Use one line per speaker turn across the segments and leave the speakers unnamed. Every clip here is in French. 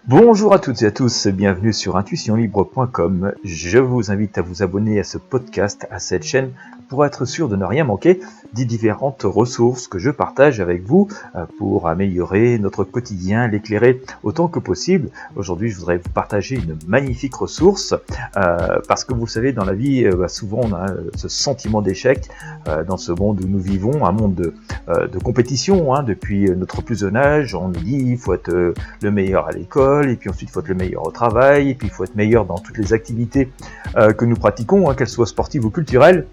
Bonjour à toutes et à tous, bienvenue sur intuitionlibre.com. Je vous invite à vous abonner à ce podcast, à cette chaîne, pour être sûr de ne rien manquer des différentes ressources que je partage avec vous pour améliorer notre quotidien, l'éclairer autant que possible. Aujourd'hui, je voudrais vous partager une magnifique ressource parce que vous savez, dans la vie, souvent on a ce sentiment d'échec dans ce monde où nous vivons, un monde de compétition. Depuis notre plus jeune âge, on nous dit il faut être le meilleur à l'école, et puis ensuite il faut être le meilleur au travail, et puis il faut être meilleur dans toutes les activités que nous pratiquons, qu'elles soient sportives ou culturelles.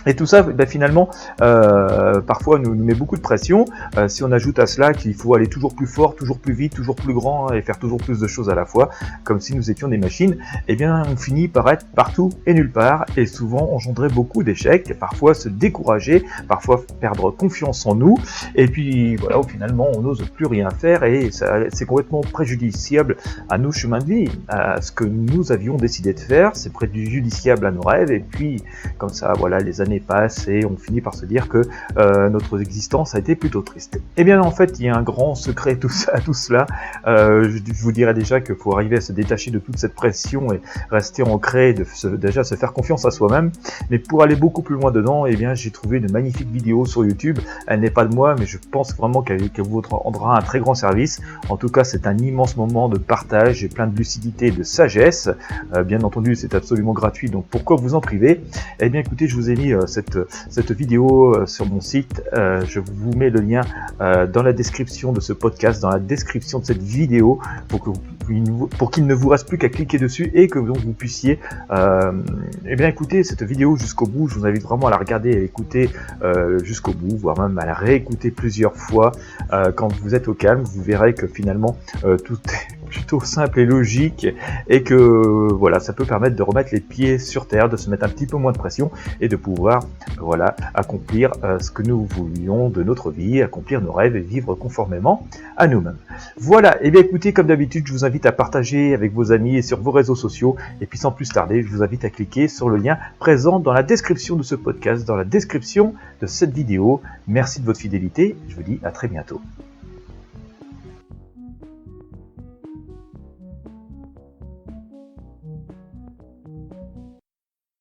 Et tout ça, finalement, parfois nous met beaucoup de pression. Si on ajoute à cela qu'il faut aller toujours plus fort, toujours plus vite, toujours plus grand et faire toujours plus de choses à la fois, comme si nous étions des machines, eh bien on finit par être partout et nulle part, et souvent engendrer beaucoup d'échecs, parfois se décourager, parfois perdre confiance en nous, et puis voilà, finalement on n'ose plus rien faire, et c'est complètement préjudiciable à nos chemins de vie, à ce que nous avions décidé de faire, c'est préjudiciable à nos rêves, et puis comme ça, voilà, les années passent et on finit par se dire que notre existence a été plutôt triste. Eh bien en fait il y a un grand secret à tout cela. Je vous dirais déjà qu'il faut arriver à se détacher de toute cette pression et rester ancré, déjà se faire confiance à soi-même. Mais pour aller beaucoup plus loin dedans, eh bien j'ai trouvé une magnifique vidéo sur YouTube. Elle n'est pas de moi, mais je pense vraiment qu'elle vous rendra un très grand service. En tout cas, c'est un immense moment de partage et plein de lucidité et de sagesse. Bien entendu, c'est absolument gratuit, donc pourquoi vous en priver? Eh bien écoutez, je vous ai mis cette vidéo sur mon site. Je vous mets le lien dans la description de ce podcast, dans la description de cette vidéo, pour qu'il ne vous reste plus qu'à cliquer dessus et que donc vous puissiez eh bien écouter cette vidéo jusqu'au bout. Je vous invite vraiment à la regarder et à l'écouter jusqu'au bout, voire même à la réécouter plusieurs fois quand vous êtes au calme. Vous verrez que finalement tout est plutôt simple et logique, et que voilà, ça peut permettre de remettre les pieds sur terre, de se mettre un petit peu moins de pression et de pouvoir voilà, accomplir ce que nous voulions de notre vie, accomplir nos rêves et vivre conformément à nous-mêmes. Voilà, et bien écoutez, comme d'habitude, je vous invite à partager avec vos amis et sur vos réseaux sociaux, et puis sans plus tarder, je vous invite à cliquer sur le lien présent dans la description de ce podcast, dans la description de cette vidéo. Merci de votre fidélité, je vous dis à très bientôt.